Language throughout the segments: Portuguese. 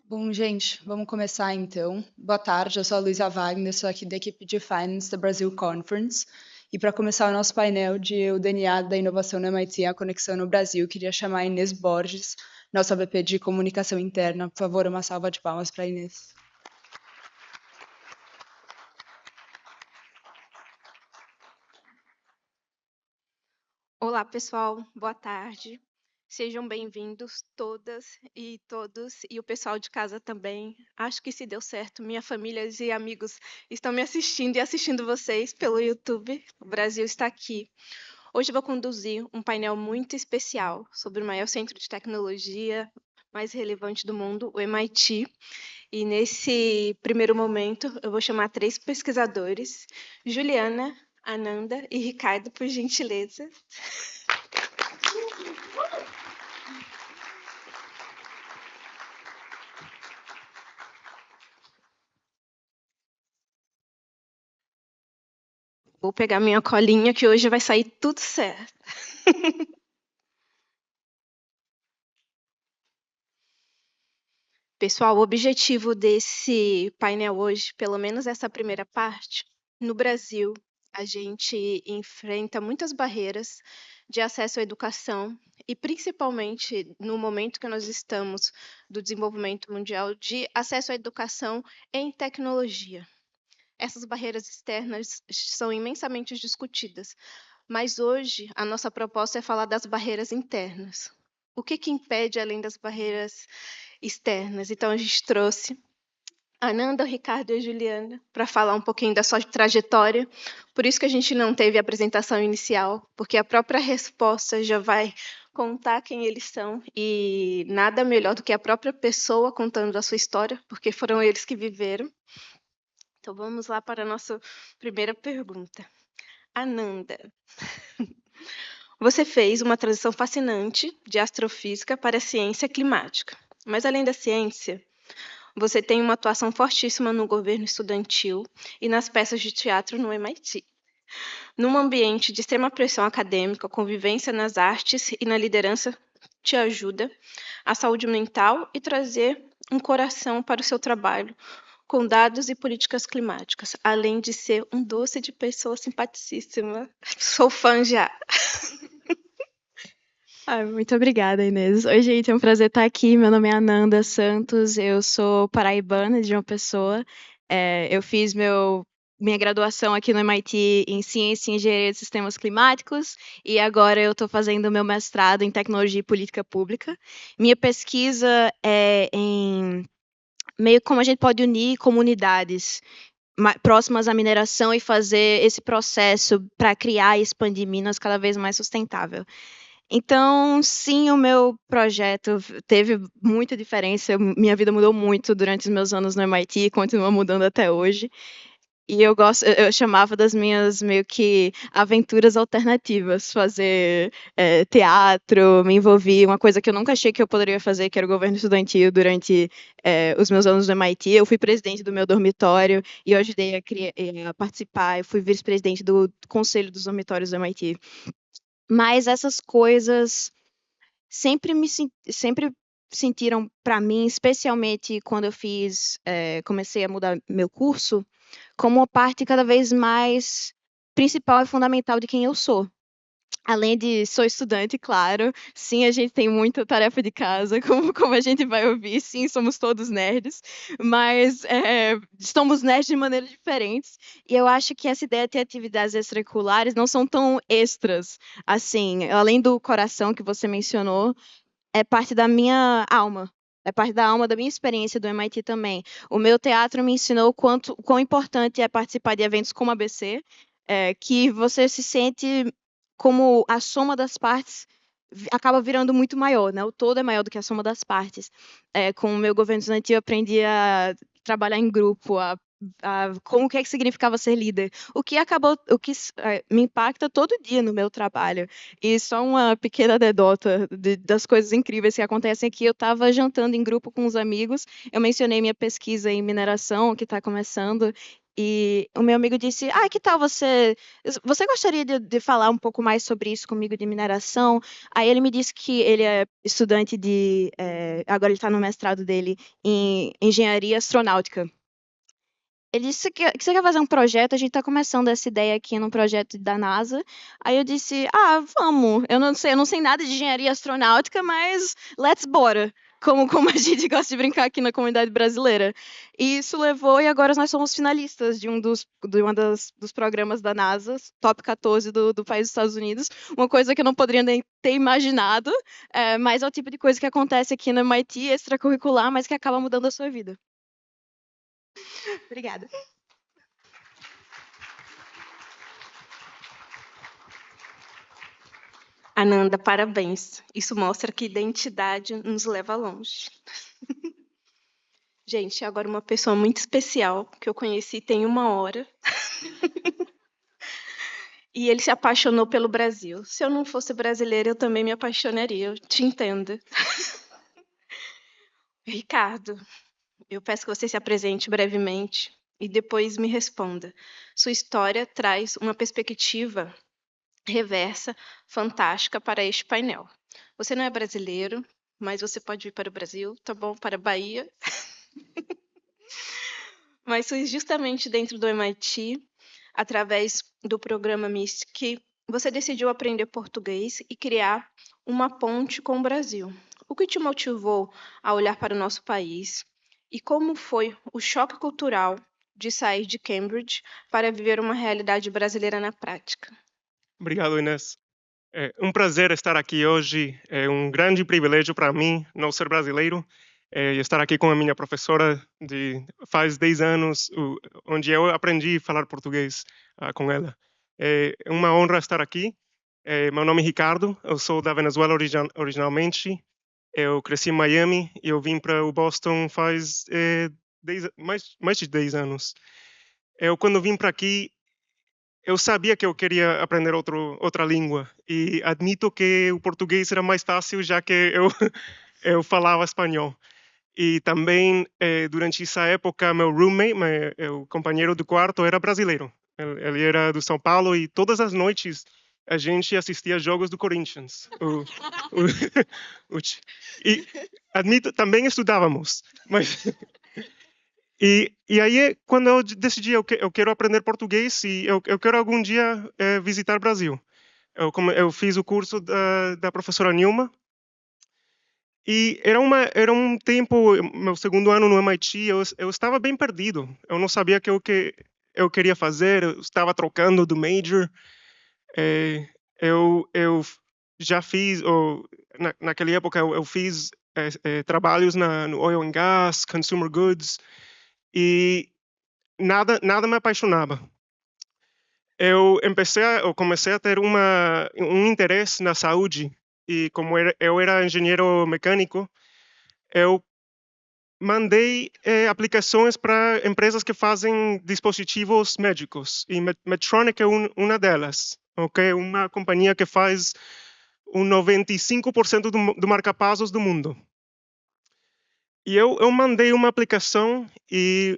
Bom, gente, vamos começar então. Boa tarde, eu sou a Luísa Wagner, sou aqui da equipe de Finance da Brasil Conference. E para começar o nosso painel de O DNA da Inovação no MIT, a Conexão no Brasil, queria chamar a Inês Borges, nossa VP de Comunicação Interna. Por favor, uma salva de palmas para a Inês. Olá, pessoal. Boa tarde. Sejam bem-vindos todas e todos, e o pessoal de casa também. Acho que se deu certo. Minha família e amigos estão me assistindo e assistindo vocês pelo YouTube. O Brasil está aqui. Hoje eu vou conduzir um painel muito especial sobre o maior centro de tecnologia mais relevante do mundo, o MIT. E nesse primeiro momento, eu vou chamar 3 pesquisadores, Juliana, Ananda e Ricardo, por gentileza. Vou pegar minha colinha que hoje vai sair tudo certo. Pessoal, o objetivo desse painel hoje, pelo menos essa primeira parte, no Brasil, a gente enfrenta muitas barreiras de acesso à educação e principalmente no momento que nós estamos do desenvolvimento mundial de acesso à educação em tecnologia. Essas barreiras externas são imensamente discutidas, mas hoje a nossa proposta é falar das barreiras internas. O que impede além das barreiras externas? Então, a gente trouxe a Ananda, o Ricardo e a Juliana para falar um pouquinho da sua trajetória. Por isso que a gente não teve a apresentação inicial, porque a própria resposta já vai contar quem eles são e nada melhor do que a própria pessoa contando a sua história, porque foram eles que viveram. Então, vamos lá para a nossa primeira pergunta. Ananda, você fez uma transição fascinante de astrofísica para a ciência climática. Mas, além da ciência, você tem uma atuação fortíssima no governo estudantil e nas peças de teatro no MIT. Num ambiente de extrema pressão acadêmica, convivência nas artes e na liderança te ajuda a saúde mental e trazer um coração para o seu trabalho com dados e políticas climáticas, além de ser um doce de pessoa simpaticíssima. Sou fã já. Muito obrigada, Inês. Oi, gente, é um prazer estar aqui. Meu nome é Ananda Santos, eu sou paraibana de João Pessoa. Eu fiz minha graduação aqui no MIT em Ciência e Engenharia de Sistemas Climáticos e agora eu estou fazendo meu mestrado em Tecnologia e Política Pública. Minha pesquisa é em meio como a gente pode unir comunidades próximas à mineração e fazer esse processo para criar e expandir Minas cada vez mais sustentável. Então, sim, o meu projeto teve muita diferença. Minha vida mudou muito durante os meus anos no MIT e continua mudando até hoje. E eu chamava das minhas meio que aventuras alternativas, fazer teatro, me envolvi, uma coisa que eu nunca achei que eu poderia fazer, que era o governo estudantil durante os meus anos no MIT. Eu fui presidente do meu dormitório e eu ajudei a participar, eu fui vice-presidente do conselho dos dormitórios do MIT. Mas essas coisas sempre sentiram para mim, especialmente quando eu comecei a mudar meu curso, como uma parte cada vez mais principal e fundamental de quem eu sou. Além de sou estudante, claro, sim, a gente tem muita tarefa de casa, como a gente vai ouvir, sim, somos todos nerds, mas somos nerds de maneiras diferentes, e eu acho que essa ideia de ter atividades extracurriculares não são tão extras, assim, além do coração que você mencionou, é parte da minha alma, é parte da alma da minha experiência do MIT também. O meu teatro me ensinou quão importante é participar de eventos como a ABC, que você se sente como a soma das partes acaba virando muito maior, né? O todo é maior do que a soma das partes. Com o meu governo estudantil, eu aprendi a trabalhar em grupo, como que significava ser líder, o que me impacta todo dia no meu trabalho. E só uma pequena anedota das coisas incríveis que acontecem aqui, eu estava jantando em grupo com os amigos, eu mencionei minha pesquisa em mineração, que está começando, E o meu amigo disse, que tal você gostaria de falar um pouco mais sobre isso comigo de mineração? Aí ele me disse que ele é estudante agora ele está no mestrado dele em engenharia astronáutica. Ele disse que você quer fazer um projeto, a gente está começando essa ideia aqui num projeto da NASA. Aí eu disse, vamos, eu não sei nada de engenharia astronáutica, mas let's bora. Como a gente gosta de brincar aqui na comunidade brasileira. E isso levou, e agora nós somos finalistas de dos programas da NASA, top 14 do país dos Estados Unidos. Uma coisa que eu não poderia nem ter imaginado, mas é o tipo de coisa que acontece aqui no MIT, extracurricular, mas que acaba mudando a sua vida. Obrigada. Ananda, parabéns. Isso mostra que identidade nos leva longe. Gente, agora uma pessoa muito especial que eu conheci tem 1 hora. E ele se apaixonou pelo Brasil. Se eu não fosse brasileira, eu também me apaixonaria. Eu te entendo. Ricardo, eu peço que você se apresente brevemente e depois me responda. Sua história traz uma perspectiva reversa fantástica para este painel. Você não é brasileiro, mas você pode vir para o Brasil, tá bom? Para a Bahia. Mas foi justamente dentro do MIT, através do programa MIST, que você decidiu aprender português e criar uma ponte com o Brasil. O que te motivou a olhar para o nosso país e como foi o choque cultural de sair de Cambridge para viver uma realidade brasileira na prática? Obrigado, Inês. É um prazer estar aqui hoje. É um grande privilégio para mim não ser brasileiro e estar aqui com a minha professora de faz 10 anos, onde eu aprendi a falar português com ela. É uma honra estar aqui. Meu nome é Ricardo, eu sou da Venezuela originalmente. Eu cresci em Miami e eu vim para o Boston faz mais de 10 anos. Quando vim para aqui, eu sabia que eu queria aprender outra língua e admito que o português era mais fácil já que eu falava espanhol. E também, durante essa época, meu roommate, o companheiro do quarto, era brasileiro. Ele era do São Paulo e todas as noites a gente assistia jogos do Corinthians. E admito, também estudávamos, mas... E aí, quando eu decidi, eu quero aprender português e eu quero algum dia visitar o Brasil. Eu fiz o curso da professora Nilma e era um tempo, meu segundo ano no MIT, eu estava bem perdido. Eu não sabia o que eu queria fazer, eu estava trocando do major. Eu já fiz, naquela época, eu fiz trabalhos no oil and gas, consumer goods, e nada me apaixonava. Eu comecei a ter um interesse na saúde e como eu era engenheiro mecânico, eu mandei aplicações para empresas que fazem dispositivos médicos e Medtronic é uma delas, ok? Uma companhia que faz 95% do marca-pasos do mundo. E eu mandei uma aplicação e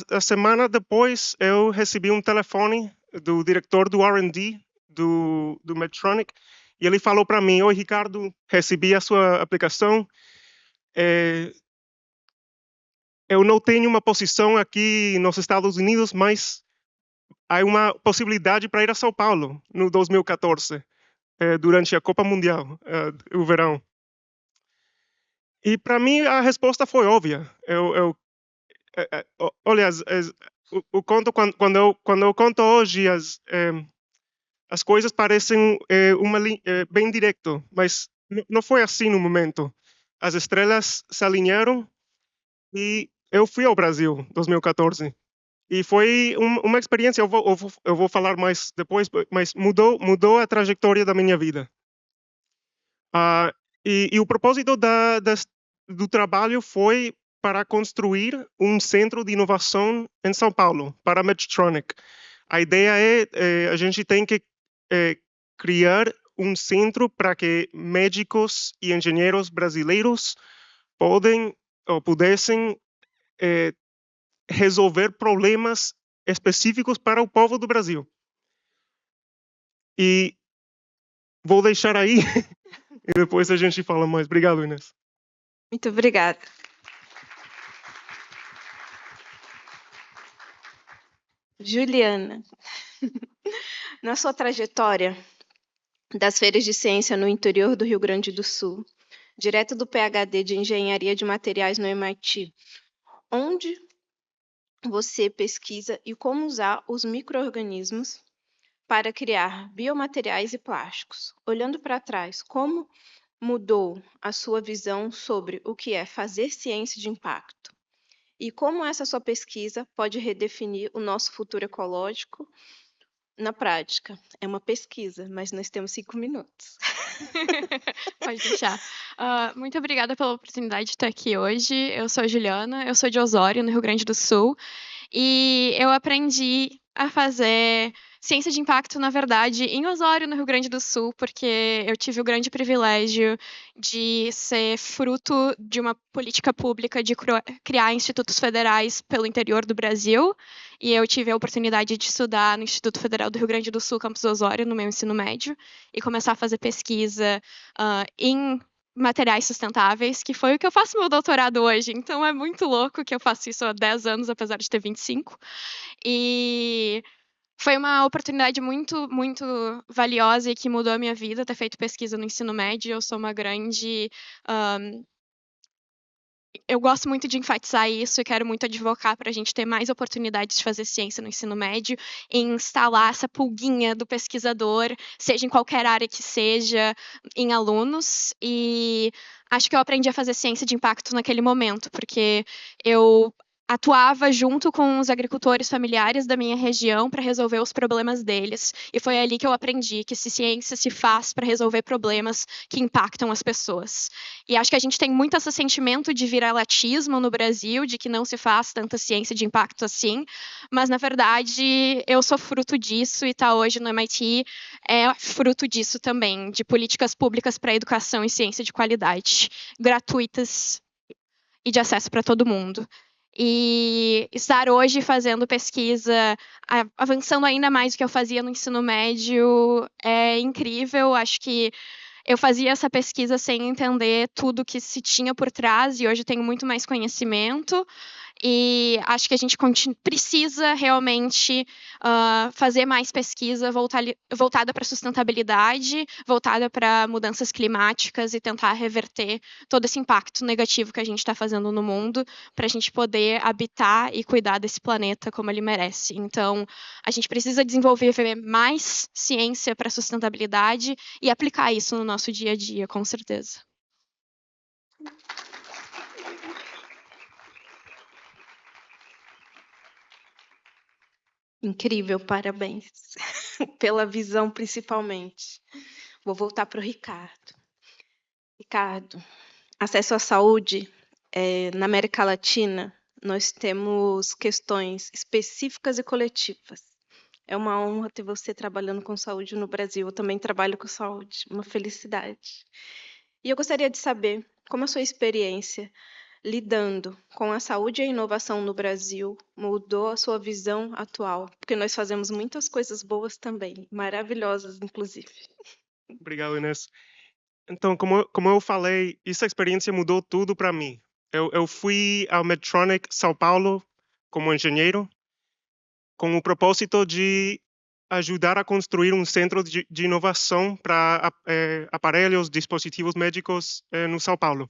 a semana depois eu recebi um telefone do diretor do R&D do Medtronic e ele falou para mim: "Oi, Ricardo, recebi a sua aplicação. Eu não tenho uma posição aqui nos Estados Unidos, mas há uma possibilidade para ir a São Paulo no 2014, durante a Copa Mundial, o verão." E para mim a resposta foi óbvia. Olha, o conto quando eu conto hoje as coisas parecem bem direto, mas não foi assim no momento. As estrelas se alinharam e eu fui ao Brasil 2014 e foi uma experiência. Eu vou falar mais depois, mas mudou a trajetória da minha vida. E o propósito do trabalho foi para construir um centro de inovação em São Paulo, para a Medtronic. A ideia a gente tem que criar um centro para que médicos e engenheiros brasileiros pudessem resolver problemas específicos para o povo do Brasil. E vou deixar aí e depois a gente fala mais. Obrigado, Inês. Muito obrigada. Juliana, na sua trajetória das feiras de ciência no interior do Rio Grande do Sul, direto do PhD de Engenharia de Materiais no MIT, onde você pesquisa e como usar os micro-organismos para criar biomateriais e plásticos. Olhando para trás, como mudou a sua visão sobre o que é fazer ciência de impacto? E como essa sua pesquisa pode redefinir o nosso futuro ecológico na prática? É uma pesquisa, mas nós temos 5 minutos. Pode deixar. Muito obrigada pela oportunidade de estar aqui hoje. Eu sou a Juliana, eu sou de Osório, no Rio Grande do Sul, e eu aprendi a fazer ciência de impacto, na verdade, em Osório, no Rio Grande do Sul, porque eu tive o grande privilégio de ser fruto de uma política pública de criar institutos federais pelo interior do Brasil, e eu tive a oportunidade de estudar no Instituto Federal do Rio Grande do Sul, campus Osório, no meu ensino médio, e começar a fazer pesquisa em materiais sustentáveis, que foi o que eu faço meu doutorado hoje. Então é muito louco que eu faço isso há 10 anos, apesar de ter 25. E foi uma oportunidade muito, muito valiosa e que mudou a minha vida ter feito pesquisa no ensino médio. Eu sou uma grande... eu gosto muito de enfatizar isso e quero muito advocar para a gente ter mais oportunidades de fazer ciência no ensino médio e instalar essa pulguinha do pesquisador, seja em qualquer área que seja, em alunos. E acho que eu aprendi a fazer ciência de impacto naquele momento, porque eu atuava junto com os agricultores familiares da minha região para resolver os problemas deles. E foi ali que eu aprendi que ciência se faz para resolver problemas que impactam as pessoas. E acho que a gente tem muito esse sentimento de viralatismo no Brasil, de que não se faz tanta ciência de impacto assim, mas, na verdade, eu sou fruto disso e estar hoje no MIT é fruto disso também, de políticas públicas para educação e ciência de qualidade, gratuitas e de acesso para todo mundo. E estar hoje fazendo pesquisa, avançando ainda mais do que eu fazia no ensino médio, é incrível. Acho que eu fazia essa pesquisa sem entender tudo que se tinha por trás e hoje tenho muito mais conhecimento. E acho que a gente precisa realmente fazer mais pesquisa voltada para sustentabilidade, voltada para mudanças climáticas e tentar reverter todo esse impacto negativo que a gente está fazendo no mundo para a gente poder habitar e cuidar desse planeta como ele merece. Então, a gente precisa desenvolver mais ciência para sustentabilidade e aplicar isso no nosso dia a dia, com certeza. Incrível, parabéns. Pela visão, principalmente. Vou voltar para o Ricardo. Ricardo, acesso à saúde na América Latina, nós temos questões específicas e coletivas. É uma honra ter você trabalhando com saúde no Brasil. Eu também trabalho com saúde, uma felicidade. E eu gostaria de saber como a sua experiência lidando com a saúde e a inovação no Brasil mudou a sua visão atual, porque nós fazemos muitas coisas boas também, maravilhosas, inclusive. Obrigado, Inês. Então, como eu falei, essa experiência mudou tudo para mim. Eu fui ao Medtronic São Paulo como engenheiro, com o propósito de ajudar a construir um centro de inovação para aparelhos, dispositivos médicos no São Paulo.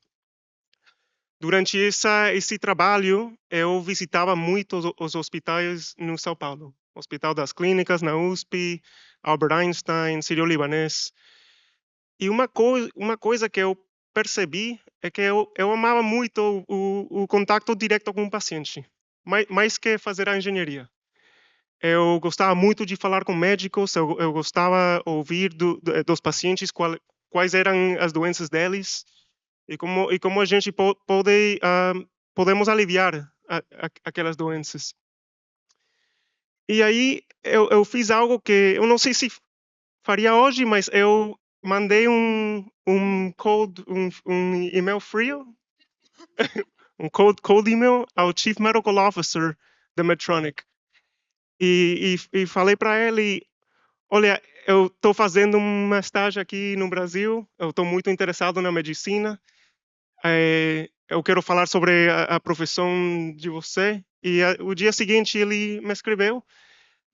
Durante esse trabalho, eu visitava muito os hospitais no São Paulo. Hospital das Clínicas, na USP, Albert Einstein, Sírio-Libanês. E uma coisa que eu percebi é que eu amava muito o contato direto com o paciente, mais que fazer a engenharia. Eu gostava muito de falar com médicos, eu gostava de ouvir dos pacientes quais eram as doenças deles e como a gente podemos aliviar aquelas doenças. E aí eu fiz algo que eu não sei se faria hoje, mas eu mandei um e-mail frio, um cold email ao Chief Medical Officer da Medtronic. E falei para ele, olha, eu estou fazendo uma estágio aqui no Brasil, eu estou muito interessado na medicina, eu quero falar sobre a profissão de você. E o dia seguinte ele me escreveu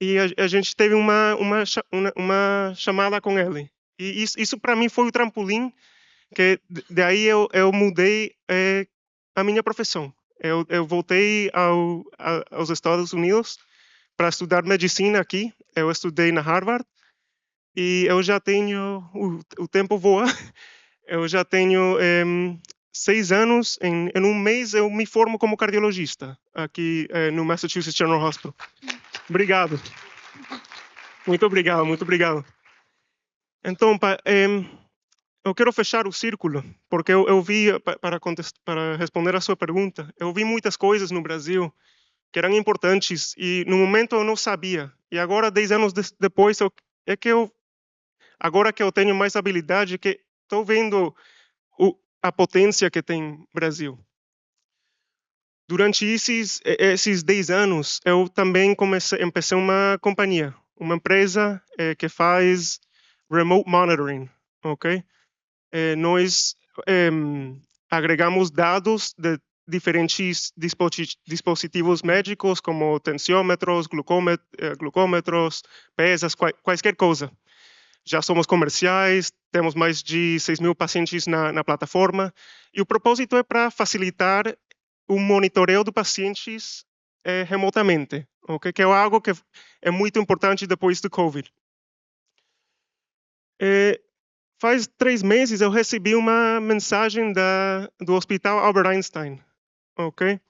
e a gente teve uma chamada com ele. E isso para mim foi o trampolim que daí eu mudei a minha profissão. Eu voltei aos Estados Unidos para estudar medicina aqui. Eu estudei na Harvard e eu já tenho o tempo voa. Eu já tenho 6 anos. Em um mês eu me formo como cardiologista aqui no Massachusetts General Hospital. Obrigado. Muito obrigado, muito obrigado. Então, eu quero fechar o círculo, porque eu vi, para responder a sua pergunta, eu vi muitas coisas no Brasil que eram importantes e no momento eu não sabia. E agora, 10 anos depois, agora que eu tenho mais habilidade, que estou vendo a potência que tem o Brasil. Durante esses 10 anos, eu também empecei uma companhia, uma empresa que faz remote monitoring, ok? Nós agregamos dados de diferentes dispositivos médicos, como tensiômetros, glucômetros, pesas, qualquer coisa. Já somos comerciais, temos mais de 6.000 pacientes na plataforma, e o propósito é para facilitar o monitoreo de pacientes remotamente, okay? Que é algo que é muito importante depois do COVID. Faz 3 meses eu recebi uma mensagem do Hospital Albert Einstein, ok?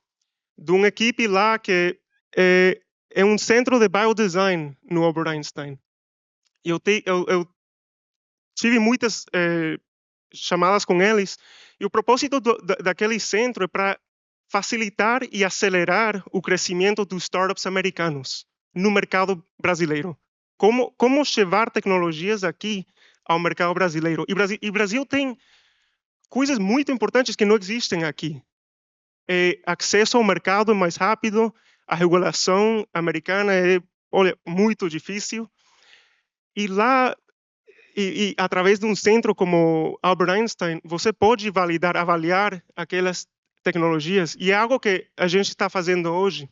De uma equipe lá que é um centro de biodesign no Albert Einstein. Eu tive muitas chamadas com eles, e o propósito daquele centro é para facilitar e acelerar o crescimento dos startups americanos no mercado brasileiro. Como levar tecnologias aqui ao mercado brasileiro. E Brasil tem coisas muito importantes que não existem aqui. Acesso ao mercado mais rápido, a regulação americana é, olha, muito difícil. E lá, através de um centro como Albert Einstein, você pode avaliar aquelas tecnologias. E é algo que a gente está fazendo hoje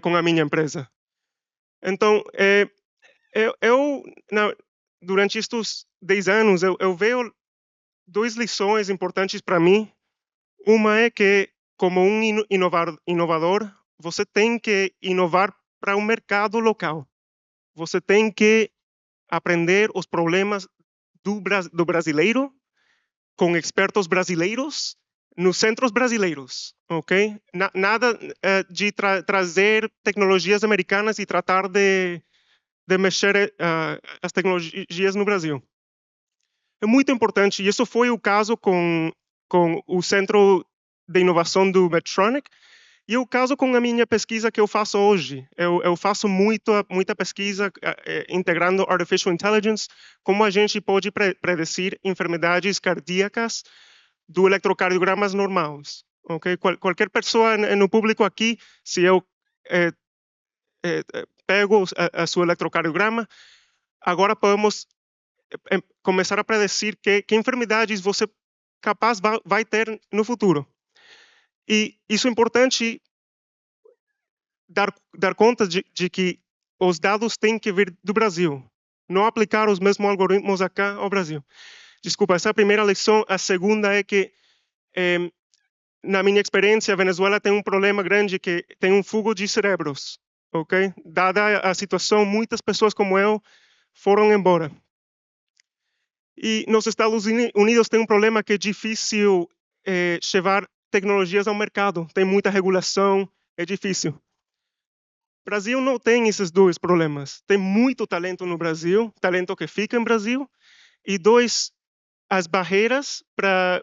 com a minha empresa. Então, durante estes 10 anos, eu vejo 2 lições importantes para mim. Uma é que, como um inovador, você tem que inovar para o mercado local. Você tem que aprender os problemas do brasileiro, com expertos brasileiros, nos centros brasileiros, ok? Nada de trazer tecnologias americanas e tratar de mexer as tecnologias no Brasil. É muito importante, e isso foi o caso com o Centro de Inovação do Medtronic, e o caso com a minha pesquisa que eu faço hoje. Eu faço muita pesquisa integrando Artificial Intelligence, como a gente pode predecir enfermidades cardíacas do eletrocardiogramas normais. Okay? Qualquer pessoa no público aqui, se eu pego a seu eletrocardiograma, agora podemos começar a predecir que enfermidades você capaz vai ter no futuro. E isso é importante dar conta de que os dados têm que vir do Brasil, não aplicar os mesmos algoritmos acá ao Brasil. Desculpa, essa é a primeira lição. A segunda é que, na minha experiência, a Venezuela tem um problema grande, que tem um fugo de cérebros, ok? Dada a situação, muitas pessoas como eu foram embora. E nos Estados Unidos tem um problema que é difícil levar tecnologias ao mercado. Tem muita regulação, é difícil. O Brasil não tem esses 2 problemas. Tem muito talento no Brasil, talento que fica em Brasil. E 2, as barreiras para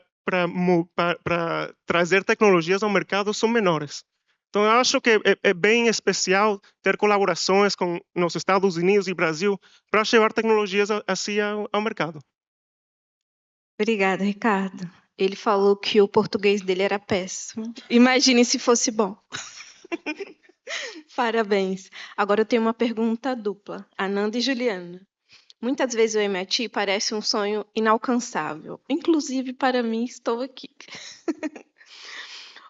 trazer tecnologias ao mercado são menores. Então, eu acho que é bem especial ter colaborações com nos Estados Unidos e Brasil para levar tecnologias assim ao mercado. Obrigada, Ricardo. Ele falou que o português dele era péssimo. Imagine se fosse bom. Parabéns. Agora eu tenho uma pergunta dupla. Ananda e Juliana. Muitas vezes o MIT parece um sonho inalcançável. Inclusive, para mim, estou aqui.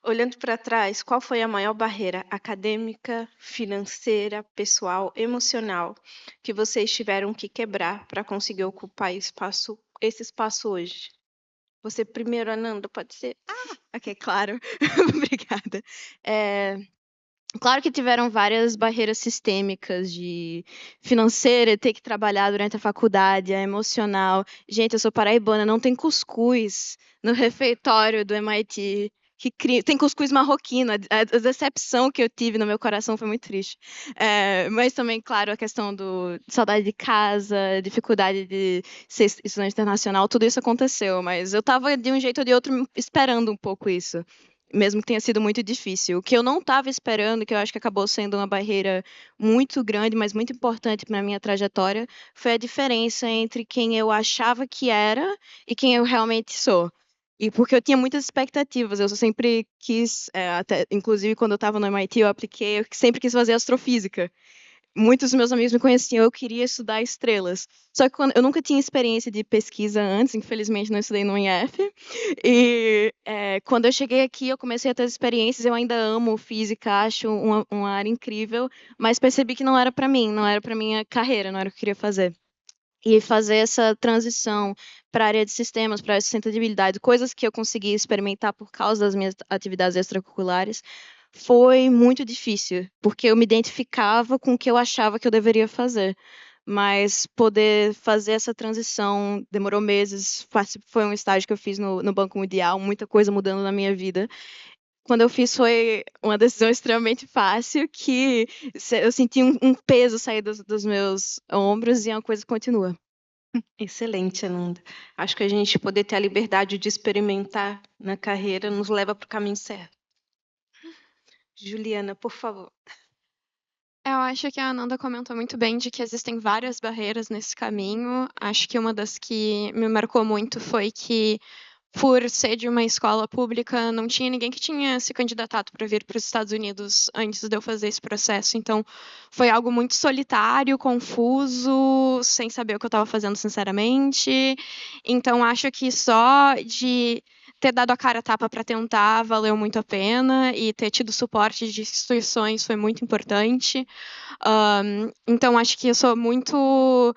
Olhando para trás, qual foi a maior barreira acadêmica, financeira, pessoal, emocional que vocês tiveram que quebrar para conseguir ocupar esse espaço hoje? Você primeiro, Ananda, pode ser? Ok, claro. Obrigada. Claro que tiveram várias barreiras sistêmicas de financeira, ter que trabalhar durante a faculdade, a emocional. Gente, eu sou paraibana, não tem cuscuz no refeitório do MIT. Tem cuscuz marroquino. A decepção que eu tive no meu coração foi muito triste. Mas também, claro, a questão do saudade de casa, dificuldade de ser estudante internacional, tudo isso aconteceu. Mas eu estava, de um jeito ou de outro, esperando um pouco isso. Mesmo que tenha sido muito difícil. O que eu não estava esperando, que eu acho que acabou sendo uma barreira muito grande, mas muito importante para a minha trajetória, foi a diferença entre quem eu achava que era e quem eu realmente sou. E porque eu tinha muitas expectativas, eu sempre quis, até, inclusive quando eu estava no MIT, eu apliquei, eu sempre quis fazer astrofísica. Muitos dos meus amigos me conheciam, eu queria estudar estrelas. Só que eu nunca tinha experiência de pesquisa antes, infelizmente não estudei no IF. E quando eu cheguei aqui, eu comecei a ter experiências. Eu ainda amo física, acho uma área incrível, mas percebi que não era para mim, não era para minha carreira, não era o que eu queria fazer. E fazer essa transição para a área de sistemas, para a sustentabilidade, coisas que eu consegui experimentar por causa das minhas atividades extracurriculares, foi muito difícil, porque eu me identificava com o que eu achava que eu deveria fazer. Mas poder fazer essa transição demorou meses. Foi um estágio que eu fiz no Banco Mundial, muita coisa mudando na minha vida. Quando eu fiz foi uma decisão extremamente fácil, que eu senti um peso sair dos meus ombros e é uma coisa que continua. Excelente, Ananda. Acho que a gente poder ter a liberdade de experimentar na carreira nos leva para o caminho certo. Juliana, por favor. Eu acho que a Ananda comentou muito bem de que existem várias barreiras nesse caminho. Acho que uma das que me marcou muito foi que, por ser de uma escola pública, não tinha ninguém que tinha se candidatado para vir para os Estados Unidos antes de eu fazer esse processo. Então, foi algo muito solitário, confuso, sem saber o que eu estava fazendo, sinceramente. Então, acho que só de ter dado a cara a tapa para tentar valeu muito a pena, e ter tido suporte de instituições foi muito importante. Então, acho que eu sou muito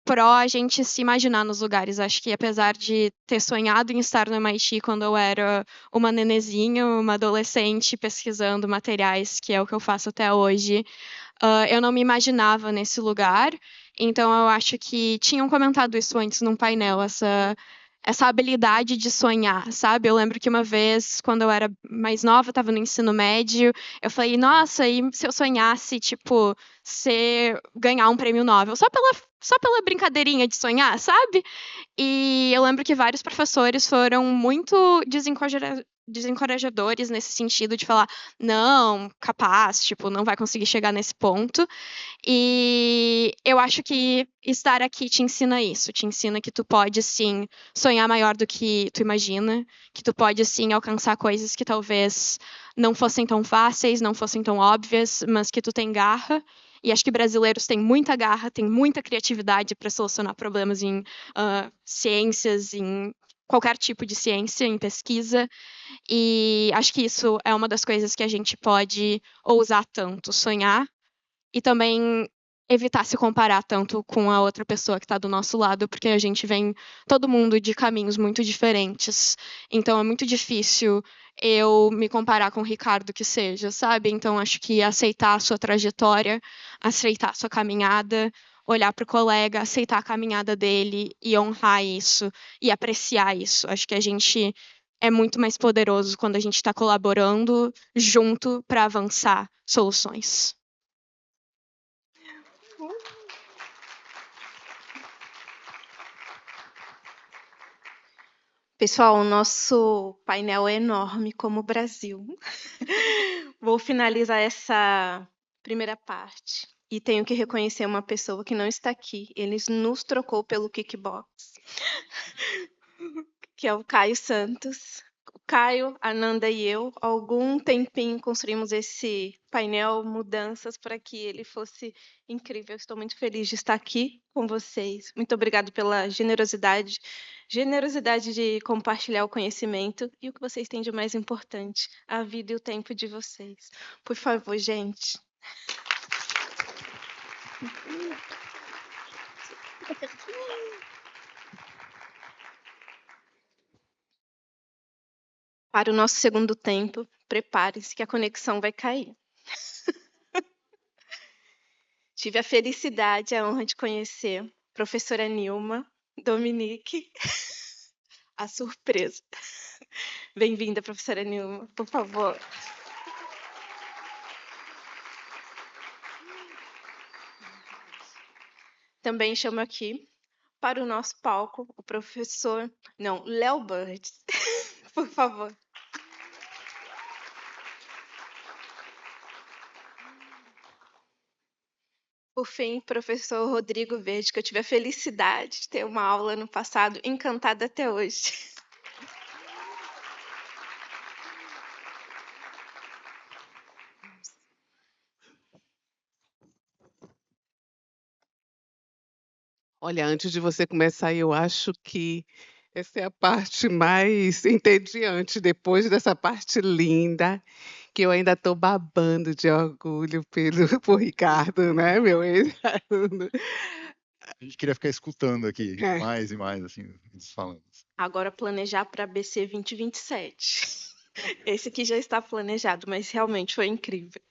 pró a gente se imaginar nos lugares. Acho que, apesar de ter sonhado em estar no MIT quando eu era uma nenezinha, uma adolescente, pesquisando materiais, que é o que eu faço até hoje, eu não me imaginava nesse lugar. Então, eu acho que tinham comentado isso antes num painel, essa habilidade de sonhar, sabe? Eu lembro que uma vez, quando eu era mais nova, estava no ensino médio, eu falei, nossa, e se eu sonhasse, tipo, ganhar um prêmio Nobel? Só pela brincadeirinha de sonhar, sabe? E eu lembro que vários professores foram muito desencorajadores nesse sentido de falar, não, capaz, tipo, não vai conseguir chegar nesse ponto. E eu acho que estar aqui te ensina isso, te ensina que tu pode sim sonhar maior do que tu imagina, que tu pode sim alcançar coisas que talvez não fossem tão fáceis, não fossem tão óbvias, mas que tu tem garra. E acho que brasileiros têm muita garra, têm muita criatividade para solucionar problemas em ciências, em qualquer tipo de ciência, em pesquisa. E acho que isso é uma das coisas que a gente pode ousar tanto, sonhar e também evitar se comparar tanto com a outra pessoa que está do nosso lado, porque a gente vem todo mundo de caminhos muito diferentes. Então é muito difícil eu me comparar com o Ricardo que seja, sabe? Então acho que aceitar a sua trajetória, aceitar a sua caminhada, olhar para o colega, aceitar a caminhada dele e honrar isso e apreciar isso. Acho que a gente é muito mais poderoso quando a gente está colaborando junto para avançar soluções. Pessoal, o nosso painel é enorme como o Brasil. Vou finalizar essa primeira parte. E tenho que reconhecer uma pessoa que não está aqui. Ele nos trocou pelo Kickbox, que é o Caio Santos. Caio, Ananda e eu, há algum tempinho construímos esse painel Mudanças para que ele fosse incrível. Estou muito feliz de estar aqui com vocês. Muito obrigado pela generosidade de compartilhar o conhecimento e o que vocês têm de mais importante, a vida e o tempo de vocês. Por favor, gente. Para o nosso segundo tempo, prepare-se que a conexão vai cair. Tive a felicidade e a honra de conhecer a professora Nilma Dominique. A surpresa. Bem-vinda, professora Nilma, por favor. Também chamo aqui para o nosso palco o professor, Léo Bird, por favor. Por fim, professor Rodrigo Verde, que eu tive a felicidade de ter uma aula no passado, encantada até hoje. Olha, antes de você começar, eu acho que essa é a parte mais entediante, depois dessa parte linda, que eu ainda estou babando de orgulho por Ricardo, né, meu ex-aluno. A gente queria ficar escutando aqui É. mais e mais, assim, eles falando. Agora planejar para BC 2027. Esse aqui já está planejado, mas realmente foi incrível.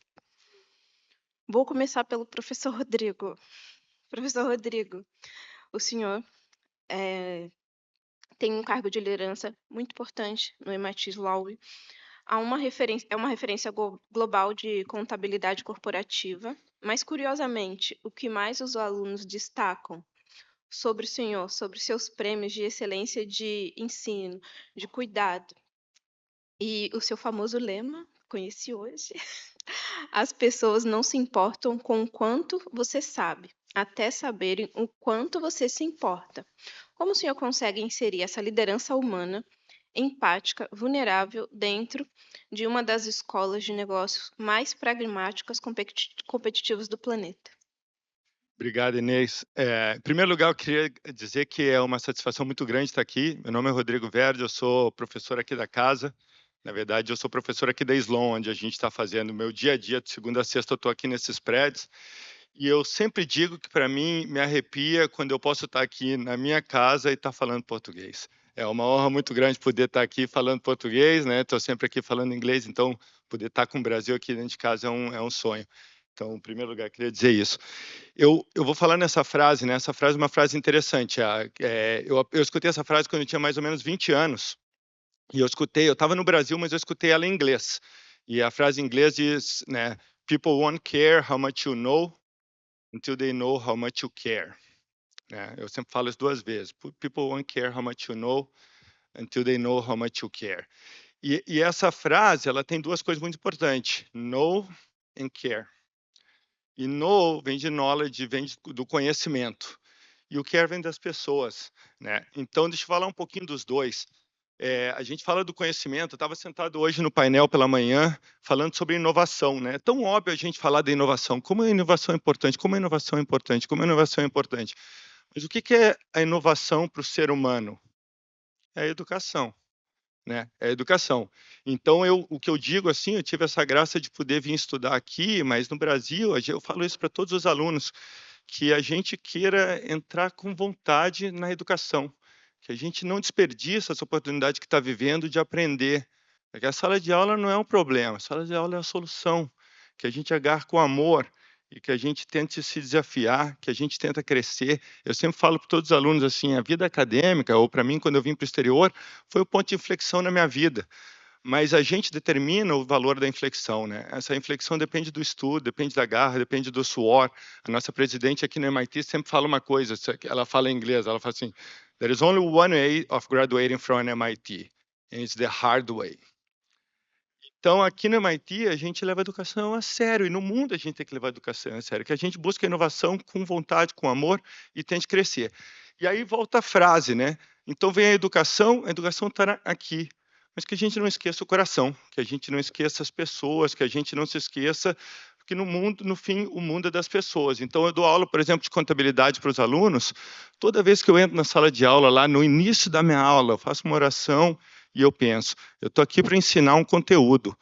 Vou começar pelo professor Rodrigo. Professor Rodrigo, o senhor tem um cargo de liderança muito importante no MIT Sloan. É uma referência global de contabilidade corporativa, mas, curiosamente, o que mais os alunos destacam sobre o senhor, sobre seus prêmios de excelência de ensino, de cuidado, e o seu famoso lema, conheci hoje, as pessoas não se importam com o quanto você sabe, até saberem o quanto você se importa. Como o senhor consegue inserir essa liderança humana, empática, vulnerável, dentro de uma das escolas de negócios mais pragmáticas, competitivas do planeta? Obrigado, Inês. Em primeiro lugar, eu queria dizer que é uma satisfação muito grande estar aqui. Meu nome é Rodrigo Verde, eu sou professor aqui da casa. Na verdade, eu sou professor aqui da Sloan, onde a gente está fazendo o meu dia a dia, de segunda a sexta eu estou aqui nesses prédios. E eu sempre digo que, para mim, me arrepia quando eu posso estar aqui na minha casa e estar falando português. É uma honra muito grande poder estar aqui falando português, né? Estou sempre aqui falando inglês, então poder estar com o Brasil aqui dentro de casa é um sonho. Então, em primeiro lugar, queria dizer isso. Eu vou falar nessa frase, né? Essa frase é uma frase interessante. Eu escutei essa frase quando eu tinha mais ou menos 20 anos. E eu estava no Brasil, mas eu escutei ela em inglês. E a frase em inglês diz, né? People won't care how much you know until they know how much you care. Eu sempre falo isso duas vezes. People won't care how much you know until they know how much you care. E essa frase, ela tem duas coisas muito importantes. Know and care. E know vem de knowledge, vem do conhecimento. E o care vem das pessoas, né? Então, deixa eu falar um pouquinho dos dois. A gente fala do conhecimento, eu estava sentado hoje no painel pela manhã, falando sobre inovação, né? É tão óbvio a gente falar da inovação, como a inovação é importante, como a inovação é importante, como a inovação é importante. Mas o que é a inovação para o ser humano? É a educação, né? É a educação. Então, o que eu digo assim, eu tive essa graça de poder vir estudar aqui, mas no Brasil, eu falo isso para todos os alunos, que a gente queira entrar com vontade na educação, que a gente não desperdice essa oportunidade que está vivendo de aprender. Porque a sala de aula não é um problema, a sala de aula é a solução, que a gente agarre com amor e que a gente tente se desafiar, que a gente tenta crescer. Eu sempre falo para todos os alunos assim, a vida acadêmica, ou para mim, quando eu vim para o exterior, foi o ponto de inflexão na minha vida. Mas a gente determina o valor da inflexão, né? Essa inflexão depende do estudo, depende da garra, depende do suor. A nossa presidente aqui no MIT sempre fala uma coisa, ela fala em inglês, ela fala assim, there is only one way of graduating from an MIT, and it's the hard way. Então, aqui no MIT, a gente leva a educação a sério, e no mundo a gente tem que levar a educação a sério, que a gente busca inovação com vontade, com amor, e tente crescer. E aí volta a frase, né? Então, vem a educação está aqui. mas que a gente não esqueça o coração, que a gente não esqueça as pessoas, que a gente não se esqueça que no mundo, no fim, o mundo é das pessoas. Então, eu dou aula, por exemplo, de contabilidade para os alunos. Toda vez que eu entro na sala de aula, lá no início da minha aula, eu faço uma oração e eu penso, eu estou aqui para ensinar um conteúdo,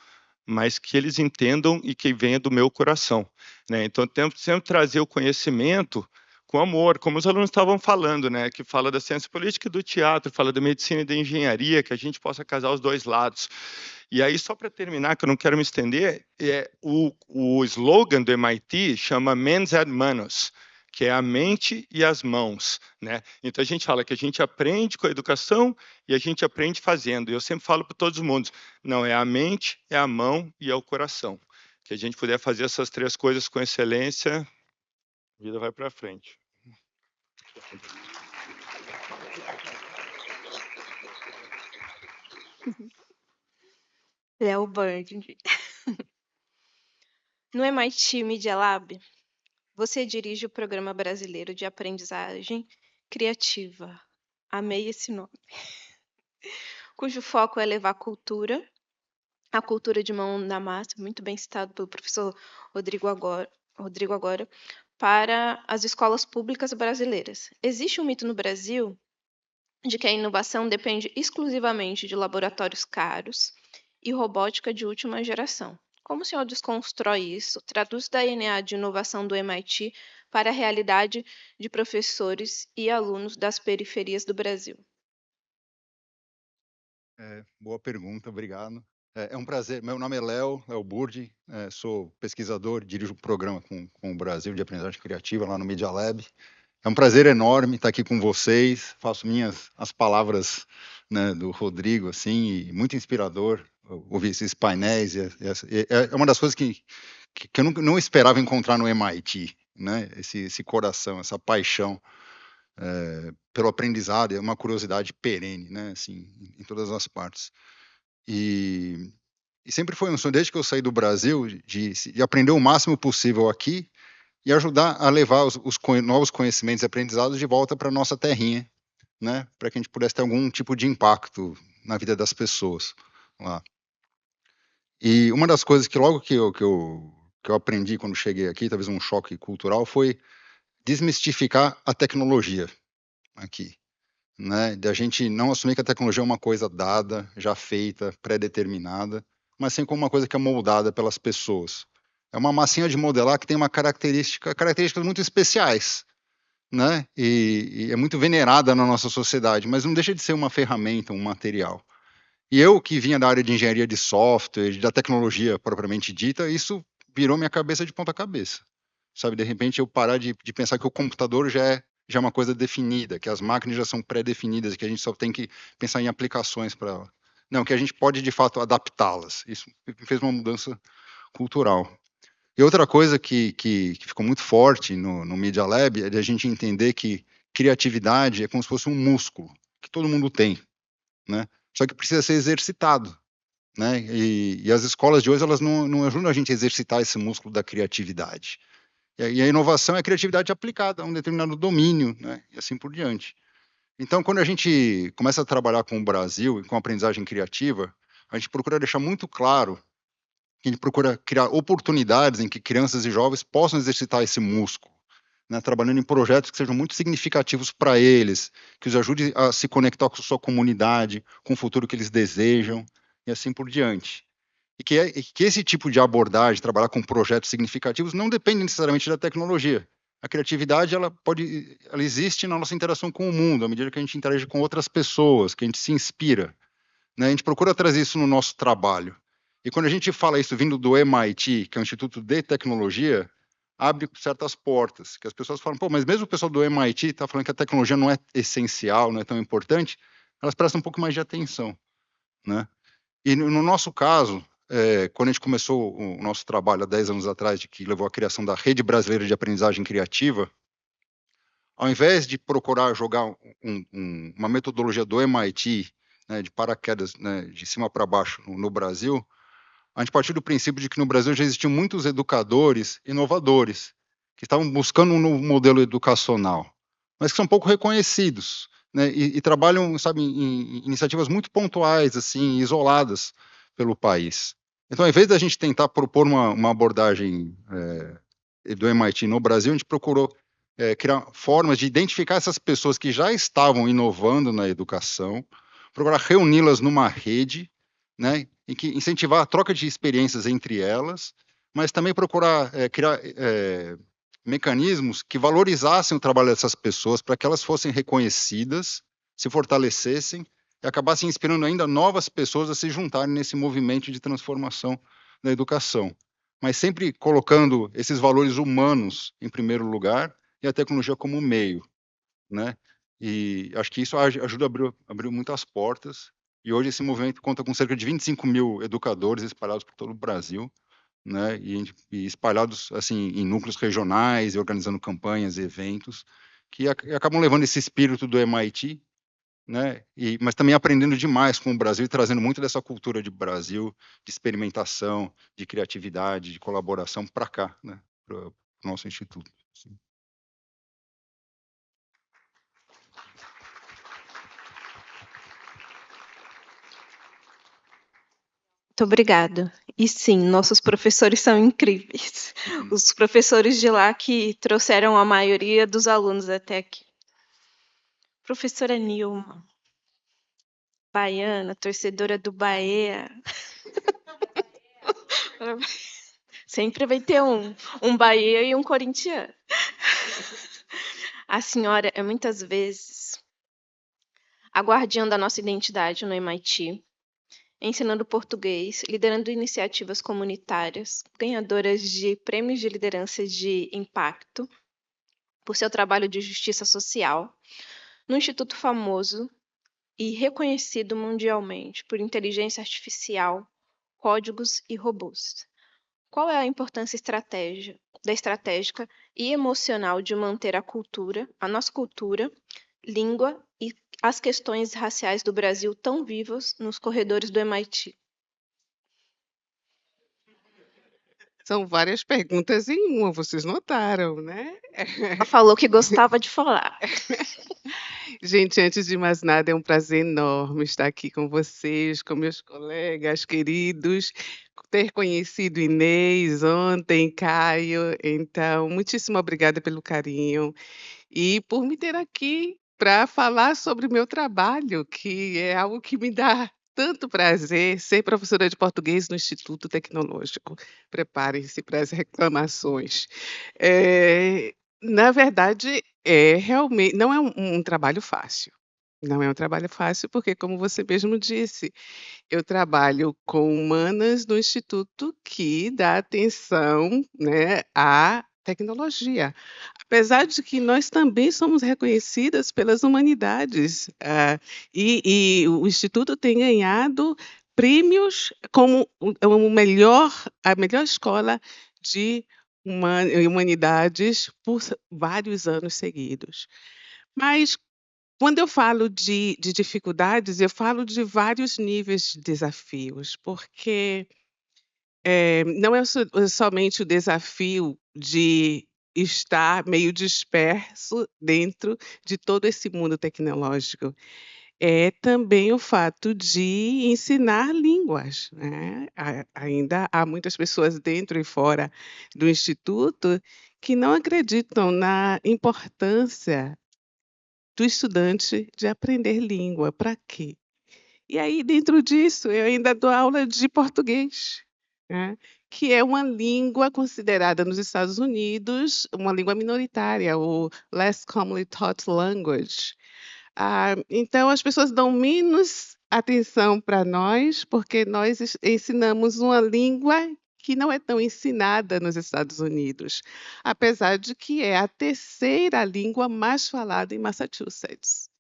mas que eles entendam e que venha do meu coração, né? Então, tento sempre trazer o conhecimento com amor, como os alunos estavam falando, né? Que fala da ciência política e do teatro, fala da medicina e da engenharia, que a gente possa casar os dois lados. E aí, só para terminar, que eu não quero me estender, o slogan do MIT chama Mens et Manos, que é a mente e as mãos, né? Então a gente fala que a gente aprende com a educação e a gente aprende fazendo. E eu sempre falo para todos os mundos, não, é a mente, é a mão e é o coração. Que a gente puder fazer essas três coisas com excelência, a vida vai para frente. Léo Bird. No MIT Media Lab, você dirige o Programa Brasileiro de Aprendizagem Criativa. Amei esse nome. Cujo foco é levar a cultura de mão na massa, muito bem citado pelo professor Rodrigo agora, para as escolas públicas brasileiras. Existe um mito no Brasil de que a inovação depende exclusivamente de laboratórios caros e robótica de última geração. Como o senhor desconstrói isso? Traduz o DNA de inovação do MIT para a realidade de professores e alunos das periferias do Brasil. Boa pergunta, obrigado. É um prazer. Meu nome é Léo Burdi, sou pesquisador, dirijo o programa com o Brasil de Aprendizagem Criativa lá no Media Lab. É um prazer enorme estar aqui com vocês. Faço as palavras, né, do Rodrigo, assim, e muito inspirador ouvir esses painéis. É uma das coisas que eu não esperava encontrar no MIT, né? Esse coração, essa paixão pelo aprendizado, é uma curiosidade perene, né? Assim, em todas as partes. E sempre foi um sonho, desde que eu saí do Brasil, de aprender o máximo possível aqui e ajudar a levar os novos conhecimentos e aprendizados de volta para a nossa terrinha, né? Para que a gente pudesse ter algum tipo de impacto na vida das pessoas lá. E uma das coisas que logo que eu aprendi quando cheguei aqui, talvez um choque cultural, foi desmistificar a tecnologia aqui, né? Da gente não assumir que a tecnologia é uma coisa dada, já feita, pré-determinada, mas sim como uma coisa que é moldada pelas pessoas. É uma massinha de modelar que tem características muito especiais, né? E é muito venerada na nossa sociedade, mas não deixa de ser uma ferramenta, um material. E eu, que vinha da área de engenharia de software, da tecnologia propriamente dita, isso virou minha cabeça de ponta cabeça. Sabe, de repente eu parar de pensar que o computador já é uma coisa definida, que as máquinas já são pré-definidas, que a gente só tem que pensar em aplicações para ela. Não, que a gente pode, de fato, adaptá-las. Isso fez uma mudança cultural. E outra coisa que ficou muito forte no Media Lab é de a gente entender que criatividade é como se fosse um músculo, que todo mundo tem, né? Só que precisa ser exercitado, né? E as escolas de hoje, elas não ajudam a gente a exercitar esse músculo da criatividade. E a inovação é a criatividade aplicada a um determinado domínio, né? E assim por diante. Então, quando a gente começa a trabalhar com o Brasil e com a aprendizagem criativa, a gente procura deixar muito claro que a gente procura criar oportunidades em que crianças e jovens possam exercitar esse músculo, né? Trabalhando em projetos que sejam muito significativos para eles, que os ajude a se conectar com a sua comunidade, com o futuro que eles desejam, e assim por diante. E que esse tipo de abordagem, trabalhar com projetos significativos, não depende necessariamente da tecnologia. A criatividade, ela existe na nossa interação com o mundo, à medida que a gente interage com outras pessoas, que a gente se inspira, né? A gente procura trazer isso no nosso trabalho. E quando a gente fala isso vindo do MIT, que é um instituto de tecnologia, abre certas portas, que as pessoas falam, pô, mas mesmo o pessoal do MIT está falando que a tecnologia não é essencial, não é tão importante, elas prestam um pouco mais de atenção, né? E no nosso caso, quando a gente começou o nosso trabalho há 10 anos atrás, que levou à criação da Rede Brasileira de Aprendizagem Criativa, ao invés de procurar jogar uma metodologia do MIT, né, de paraquedas, né, de cima para baixo no Brasil, a gente partiu do princípio de que no Brasil já existiam muitos educadores inovadores, que estavam buscando um novo modelo educacional, mas que são pouco reconhecidos, né, e trabalham, sabe, em iniciativas muito pontuais, assim, isoladas pelo país. Então, ao invés da gente tentar propor uma abordagem do MIT no Brasil, a gente procurou criar formas de identificar essas pessoas que já estavam inovando na educação, procurar reuni-las numa rede, né, em que incentivar a troca de experiências entre elas, mas também procurar criar mecanismos que valorizassem o trabalho dessas pessoas para que elas fossem reconhecidas, se fortalecessem e acabassem inspirando ainda novas pessoas a se juntarem nesse movimento de transformação da educação, mas sempre colocando esses valores humanos em primeiro lugar e a tecnologia como meio, né? E acho que isso ajuda a abrir muitas portas. E hoje esse movimento conta com cerca de 25 mil educadores espalhados por todo o Brasil, né? E espalhados assim em núcleos regionais e organizando campanhas e eventos que acabam levando esse espírito do MIT, né? Mas também aprendendo demais com o Brasil e trazendo muito dessa cultura de Brasil, de experimentação, de criatividade, de colaboração para cá, né? Para o nosso instituto. Sim. Muito obrigada. E sim, nossos professores são incríveis. Os professores de lá que trouxeram a maioria dos alunos até aqui. Professora Nilma, baiana, torcedora do Bahia. Sempre vai ter um Bahia e um corintiano. A senhora é muitas vezes a guardiã da nossa identidade no MIT, ensinando português, liderando iniciativas comunitárias, ganhadoras de prêmios de liderança de impacto por seu trabalho de justiça social, no instituto famoso e reconhecido mundialmente por inteligência artificial, códigos e robôs. Qual é a importância estratégica e emocional de manter a nossa cultura, língua e as questões raciais do Brasil tão vivas nos corredores do MIT? São várias perguntas em uma, vocês notaram, né? Ela falou que gostava de falar. Gente, antes de mais nada, é um prazer enorme estar aqui com vocês, com meus colegas queridos, ter conhecido Inês ontem, Caio. Então, muitíssimo obrigada pelo carinho e por me ter aqui para falar sobre o meu trabalho, que é algo que me dá tanto prazer, ser professora de português no Instituto Tecnológico. Preparem-se para as reclamações. Na verdade, realmente não é um trabalho fácil. Não é um trabalho fácil, porque, como você mesmo disse, eu trabalho com humanas no instituto que dá atenção, né, à tecnologia. Apesar de que nós também somos reconhecidas pelas humanidades, e o instituto tem ganhado prêmios como a melhor escola de humanidades por vários anos seguidos. Mas quando eu falo de dificuldades, eu falo de vários níveis de desafios, porque não é somente o desafio de estar meio disperso dentro de todo esse mundo tecnológico. É também o fato de ensinar línguas, né? Ainda há muitas pessoas dentro e fora do instituto que não acreditam na importância do estudante de aprender língua. Para quê? E aí, dentro disso, eu ainda dou aula de português, né, que é uma língua considerada nos Estados Unidos uma língua minoritária, o Less Commonly Taught Language. Então, as pessoas dão menos atenção para nós, porque nós ensinamos uma língua que não é tão ensinada nos Estados Unidos, apesar de que é a terceira língua mais falada em Massachusetts.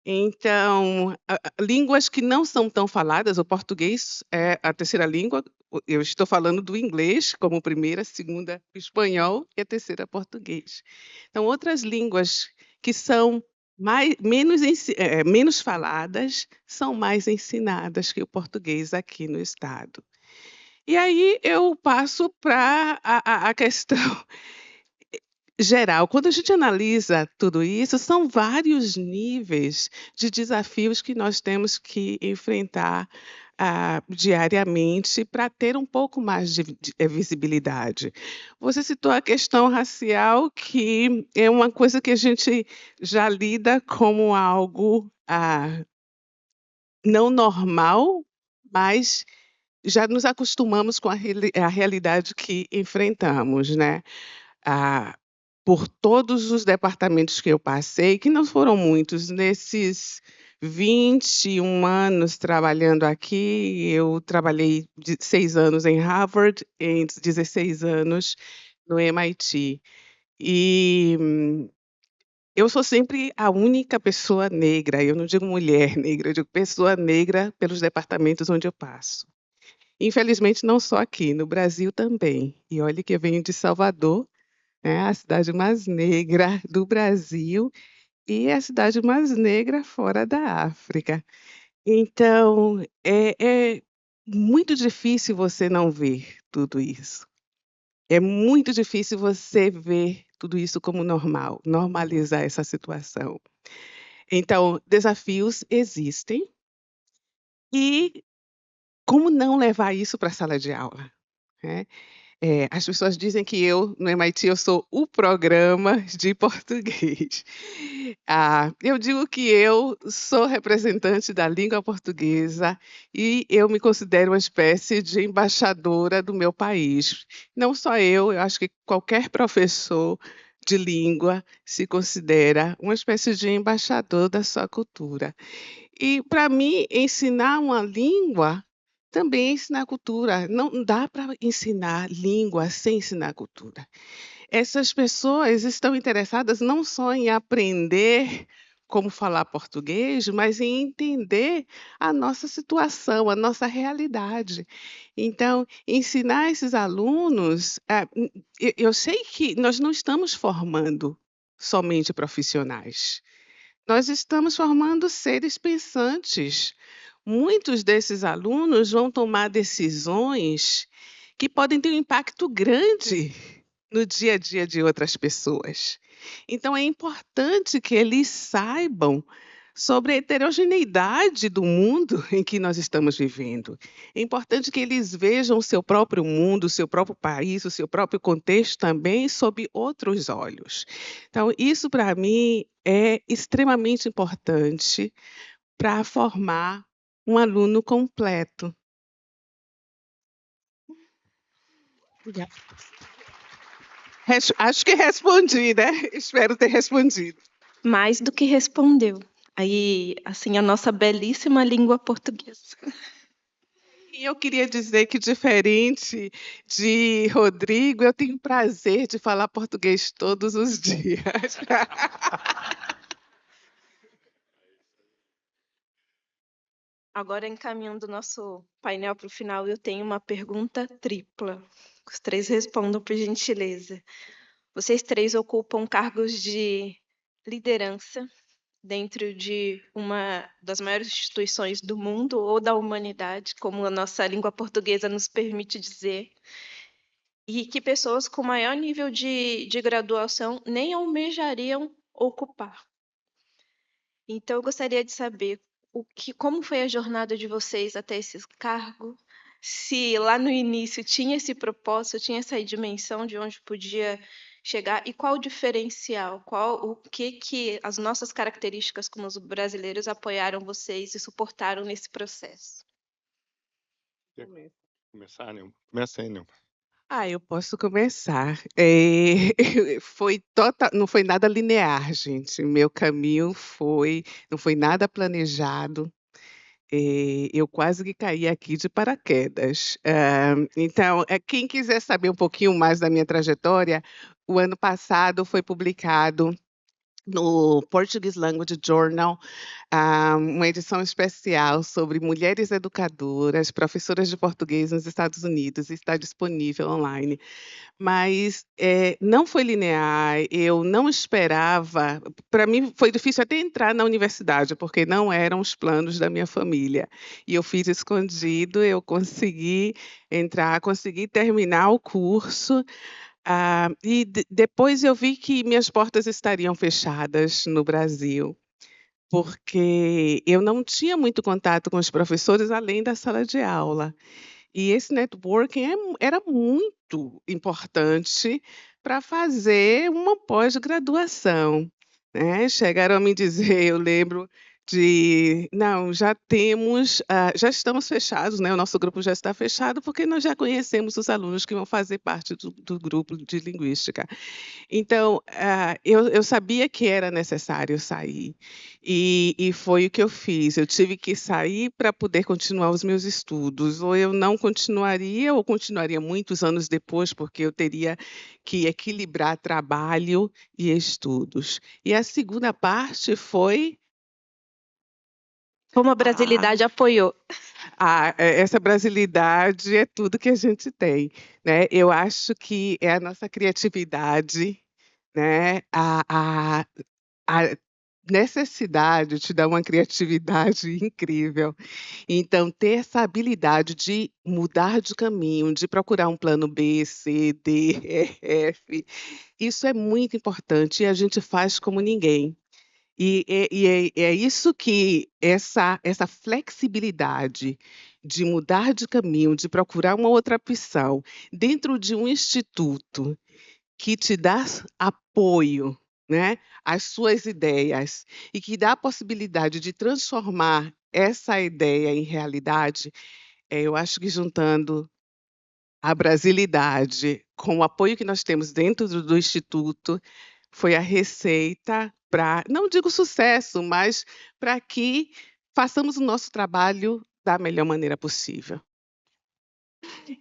Então, línguas que não são tão faladas, o português é a terceira língua, eu estou falando do inglês como primeira, segunda o espanhol e a terceira português. Então, outras línguas que são menos faladas são mais ensinadas que o português aqui no estado. E aí eu passo para a questão geral, quando a gente analisa tudo isso, são vários níveis de desafios que nós temos que enfrentar diariamente para ter um pouco mais de visibilidade. Você citou a questão racial, que é uma coisa que a gente já lida como algo não normal, mas já nos acostumamos com a realidade que enfrentamos, né? Por todos os departamentos que eu passei, que não foram muitos, nesses 21 anos trabalhando aqui, eu trabalhei 6 anos em Harvard, em 16 anos no MIT. E eu sou sempre a única pessoa negra, eu não digo mulher negra, eu digo pessoa negra pelos departamentos onde eu passo. Infelizmente, não só aqui, no Brasil também. E olha que eu venho de Salvador, né, a cidade mais negra do Brasil e a cidade mais negra fora da África. Então, é muito difícil você não ver tudo isso. É muito difícil você ver tudo isso como normal, normalizar essa situação. Então, desafios existem e como não levar isso para a sala de aula, né? As pessoas dizem que eu, no MIT, eu sou o programa de português. Eu digo que eu sou representante da língua portuguesa e eu me considero uma espécie de embaixadora do meu país. Não só eu acho que qualquer professor de língua se considera uma espécie de embaixador da sua cultura. E, para mim, ensinar uma língua também é ensinar cultura. Não dá para ensinar língua sem ensinar cultura. Essas pessoas estão interessadas não só em aprender como falar português, mas em entender a nossa situação, a nossa realidade. Então, ensinar esses alunos, eu sei que nós não estamos formando somente profissionais. Nós estamos formando seres pensantes. Muitos desses alunos vão tomar decisões que podem ter um impacto grande no dia a dia de outras pessoas. Então, é importante que eles saibam sobre a heterogeneidade do mundo em que nós estamos vivendo. É importante que eles vejam o seu próprio mundo, o seu próprio país, o seu próprio contexto também sob outros olhos. Então, isso para mim é extremamente importante para formar um aluno completo. Obrigada. Acho que respondi, né? Espero ter respondido. Mais do que respondeu. Aí, assim, a nossa belíssima língua portuguesa. E eu queria dizer que, diferente de Rodrigo, eu tenho prazer de falar português todos os dias. Agora, encaminhando o nosso painel para o final, eu tenho uma pergunta tripla. Os três respondam, por gentileza. Vocês três ocupam cargos de liderança dentro de uma das maiores instituições do mundo ou da humanidade, como a nossa língua portuguesa nos permite dizer, e que pessoas com maior nível de graduação nem almejariam ocupar. Então, eu gostaria de saber como foi a jornada de vocês até esse cargo, se lá no início tinha esse propósito, tinha essa dimensão de onde podia chegar, e qual o diferencial, o que as nossas características como os brasileiros apoiaram vocês e suportaram nesse processo. Começar, Nilma? Começa aí, Nilma. Eu posso começar. Não foi nada linear, gente. Meu caminho não foi nada planejado. Eu quase que caí aqui de paraquedas. Então, quem quiser saber um pouquinho mais da minha trajetória, o ano passado foi publicado no Portuguese Language Journal, uma edição especial sobre mulheres educadoras, professoras de português nos Estados Unidos, e está disponível online. Mas não foi linear, eu não esperava. Para mim foi difícil até entrar na universidade, porque não eram os planos da minha família. E eu fiz escondido, eu consegui entrar, consegui terminar o curso. Depois eu vi que minhas portas estariam fechadas no Brasil, porque eu não tinha muito contato com os professores além da sala de aula. E esse networking era muito importante para fazer uma pós-graduação, né. Chegaram a me dizer, eu lembro de: "Não, já estamos fechados, né, o nosso grupo já está fechado, porque nós já conhecemos os alunos que vão fazer parte do grupo de linguística". Então, eu sabia que era necessário sair, e foi o que eu fiz. Eu tive que sair para poder continuar os meus estudos, ou eu não continuaria, ou continuaria muitos anos depois, porque eu teria que equilibrar trabalho e estudos. E a segunda parte foi Como a a brasilidade apoiou. essa brasilidade é tudo que a gente tem, né. Eu acho que é a nossa criatividade, né, a necessidade te dá uma criatividade incrível. Então, ter essa habilidade de mudar de caminho, de procurar um plano B, C, D, E, F, isso é muito importante e a gente faz como ninguém. É isso que essa flexibilidade de mudar de caminho, de procurar uma outra opção dentro de um instituto que te dá apoio, né, às suas ideias e que dá a possibilidade de transformar essa ideia em realidade, eu acho que juntando a brasilidade com o apoio que nós temos dentro do instituto, foi a receita para, não digo sucesso, mas para que façamos o nosso trabalho da melhor maneira possível.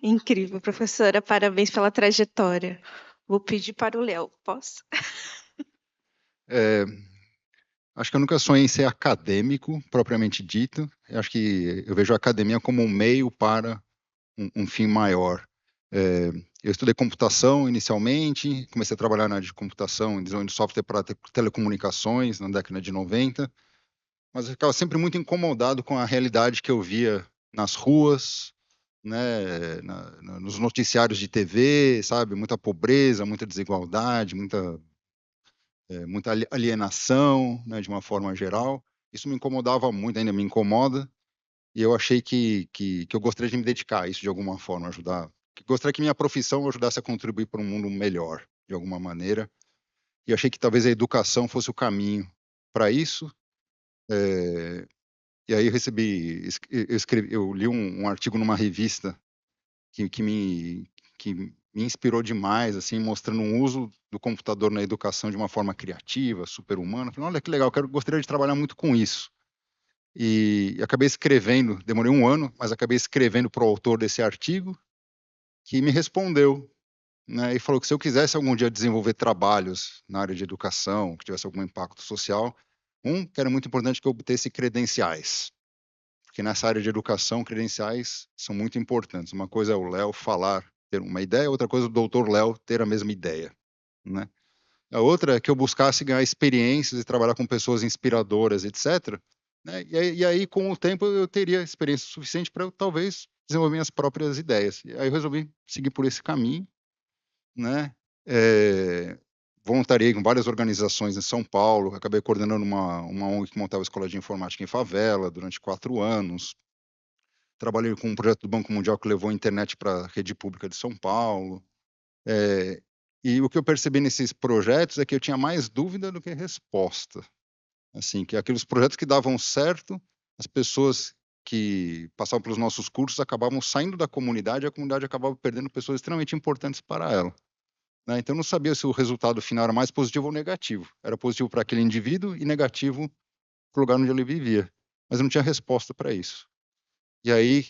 Incrível, professora, parabéns pela trajetória. Vou pedir para o Léo, posso? É, acho que eu nunca sonhei em ser acadêmico, propriamente dito. Eu acho que eu vejo a academia como um meio para um fim maior. Eu estudei computação inicialmente, comecei a trabalhar na área de computação, em desenvolvimento de software para telecomunicações na década de 90, mas eu ficava sempre muito incomodado com a realidade que eu via nas ruas, né, nos noticiários de TV, sabe, muita pobreza, muita desigualdade, muita alienação, né, de uma forma geral. Isso me incomodava muito, ainda me incomoda, e eu achei que eu gostaria de me dedicar a isso de alguma forma, ajudar. Que gostaria que minha profissão ajudasse a contribuir para um mundo melhor, de alguma maneira. E eu achei que talvez a educação fosse o caminho para isso. E aí eu recebi, eu li um artigo numa revista que me inspirou demais, assim, mostrando um uso do computador na educação de uma forma criativa, super-humana. Falei, olha que legal, gostaria de trabalhar muito com isso. E acabei escrevendo, demorei um ano, mas acabei escrevendo para o autor desse artigo, que me respondeu, né, e falou que se eu quisesse algum dia desenvolver trabalhos na área de educação, que tivesse algum impacto social, que era muito importante que eu obtesse credenciais, porque nessa área de educação, credenciais são muito importantes. Uma coisa é o Léo falar, ter uma ideia, outra coisa é o doutor Léo ter a mesma ideia, né? A outra é que eu buscasse ganhar experiências e trabalhar com pessoas inspiradoras, etc. Né? E aí, com o tempo, eu teria experiência suficiente para eu, talvez, desenvolver minhas próprias ideias. E aí eu resolvi seguir por esse caminho, né? Voluntariei com várias organizações em São Paulo, acabei coordenando uma ONG que montava escola de informática em favela durante 4 anos. Trabalhei com um projeto do Banco Mundial que levou a internet para a rede pública de São Paulo. E o que eu percebi nesses projetos é que eu tinha mais dúvida do que resposta. Assim, que aqueles projetos que davam certo, as pessoas que passavam pelos nossos cursos acabavam saindo da comunidade e a comunidade acabava perdendo pessoas extremamente importantes para ela. Né? Então, eu não sabia se o resultado final era mais positivo ou negativo. Era positivo para aquele indivíduo e negativo para o lugar onde ele vivia. Mas eu não tinha resposta para isso. E aí,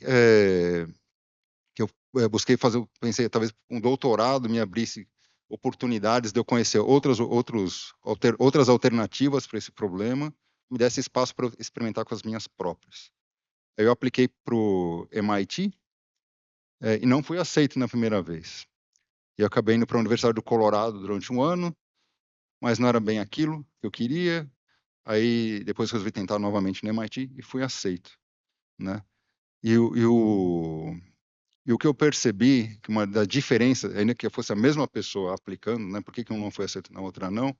que eu busquei fazer, pensei, talvez um doutorado me abrisse oportunidades de eu conhecer outras alternativas para esse problema, me desse espaço para eu experimentar com as minhas próprias. Aí eu apliquei para o MIT e não fui aceito na primeira vez. E eu acabei indo para a Universidade do Colorado durante um ano, mas não era bem aquilo que eu queria. Aí depois resolvi tentar novamente no MIT e fui aceito, né? E E o que eu percebi, que uma da diferença, ainda que fosse a mesma pessoa aplicando, né, por que um não foi aceito na outra não,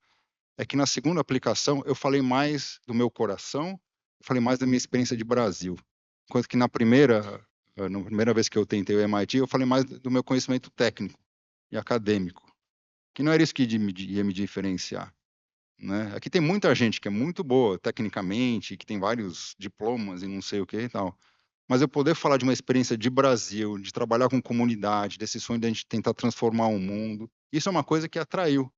é que na segunda aplicação eu falei mais do meu coração, eu falei mais da minha experiência de Brasil. Enquanto que na primeira vez que eu tentei o MIT, eu falei mais do meu conhecimento técnico e acadêmico, que não era isso que ia me diferenciar. Né? Aqui tem muita gente que é muito boa tecnicamente, que tem vários diplomas e não sei o que e tal. Mas eu poder falar de uma experiência de Brasil, de trabalhar com comunidade, desse sonho de a gente tentar transformar o mundo, isso é uma coisa que atraiu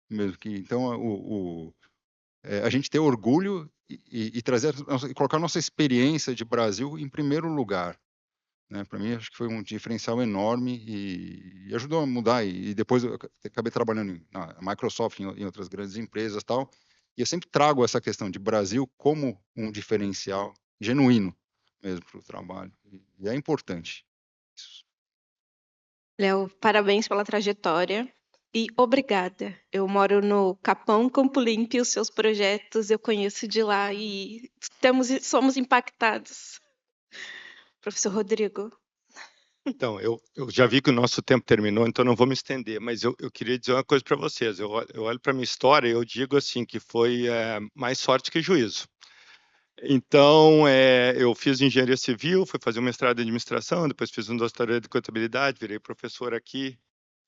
mesmo. Então, a gente ter orgulho e trazer, e colocar nossa experiência de Brasil em primeiro lugar. Né? Para mim, acho que foi um diferencial enorme e ajudou a mudar. E depois eu acabei trabalhando na Microsoft, em outras grandes empresas e tal. E eu sempre trago essa questão de Brasil como um diferencial genuíno mesmo para o trabalho. E é importante. Léo, parabéns pela trajetória e obrigada. Eu moro no Capão Campo Limpo e os seus projetos eu conheço de lá e somos impactados. Professor Rodrigo. Então, eu já vi que o nosso tempo terminou, então não vou me estender, mas eu queria dizer uma coisa para vocês. Eu olho para a minha história e eu digo assim que foi mais sorte que juízo. Então, eu fiz engenharia civil, fui fazer um mestrado em administração, depois fiz um doutorado de contabilidade, virei professor aqui,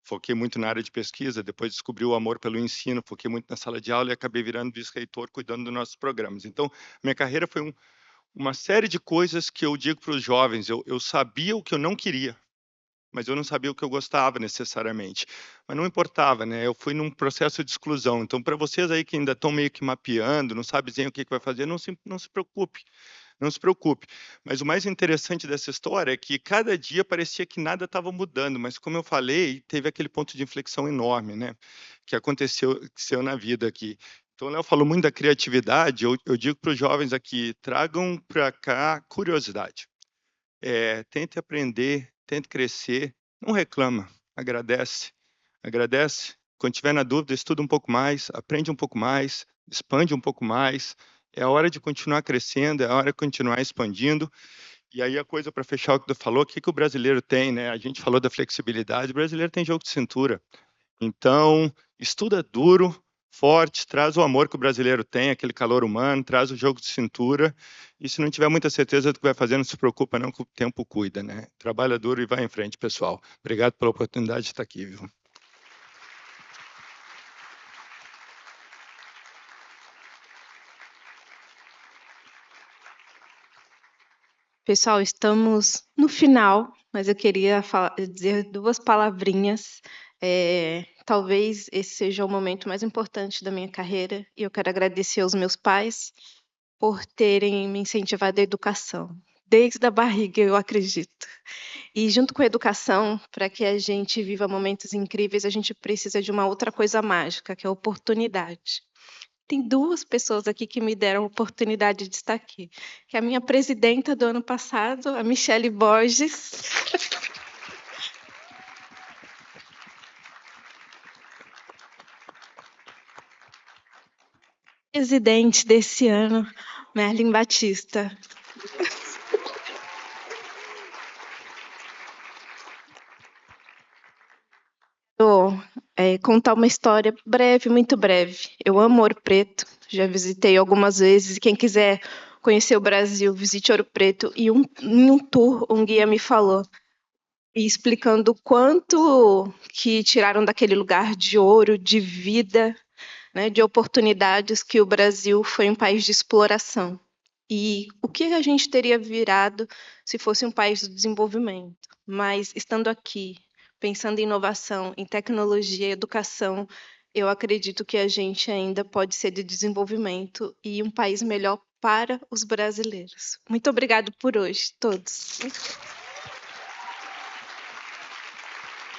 foquei muito na área de pesquisa, depois descobri o amor pelo ensino, foquei muito na sala de aula e acabei virando vice-reitor, cuidando dos nossos programas. Então, minha carreira foi uma série de coisas que eu digo para os jovens, eu sabia o que eu não queria, mas eu não sabia o que eu gostava necessariamente. Mas não importava, né? Eu fui num processo de exclusão. Então, para vocês aí que ainda estão meio que mapeando, não sabem o que vai fazer, não se preocupe. Não se preocupe. Mas o mais interessante dessa história é que cada dia parecia que nada estava mudando, mas como eu falei, teve aquele ponto de inflexão enorme, né? Que aconteceu na vida aqui. Então, o Léo falou muito da criatividade. Eu digo para os jovens aqui, tragam para cá curiosidade. Tente aprender, tente crescer, não reclama, agradece. Quando tiver na dúvida, estuda um pouco mais, aprende um pouco mais, expande um pouco mais. É a hora de continuar crescendo, é a hora de continuar expandindo. E aí a coisa para fechar o que tu falou, o que o brasileiro tem, né? A gente falou da flexibilidade, o brasileiro tem jogo de cintura. Então, estuda duro, forte, traz o amor que o brasileiro tem, aquele calor humano, traz o jogo de cintura. E se não tiver muita certeza do que vai fazer, não se preocupa não, que o tempo cuida, né? Trabalha duro e vai em frente, pessoal. Obrigado pela oportunidade de estar aqui, viu? Pessoal, estamos no final, mas eu queria dizer duas palavrinhas. Talvez esse seja o momento mais importante da minha carreira e eu quero agradecer aos meus pais por terem me incentivado à educação. Desde a barriga, eu acredito. E junto com a educação, para que a gente viva momentos incríveis, a gente precisa de uma outra coisa mágica, que é a oportunidade. Tem duas pessoas aqui que me deram a oportunidade de estar aqui, que é a minha presidenta do ano passado, a Michele Borges. Presidente desse ano, Merlin Batista. Vou contar uma história breve, muito breve. Eu amo Ouro Preto, já visitei algumas vezes. Quem quiser conhecer o Brasil, visite Ouro Preto. E em um tour, um guia me falou, explicando o quanto que tiraram daquele lugar de ouro, de vida, né, de oportunidades, que o Brasil foi um país de exploração. E o que a gente teria virado se fosse um país de desenvolvimento? Mas, estando aqui, pensando em inovação, em tecnologia, educação, eu acredito que a gente ainda pode ser de desenvolvimento e um país melhor para os brasileiros. Muito obrigada por hoje, todos.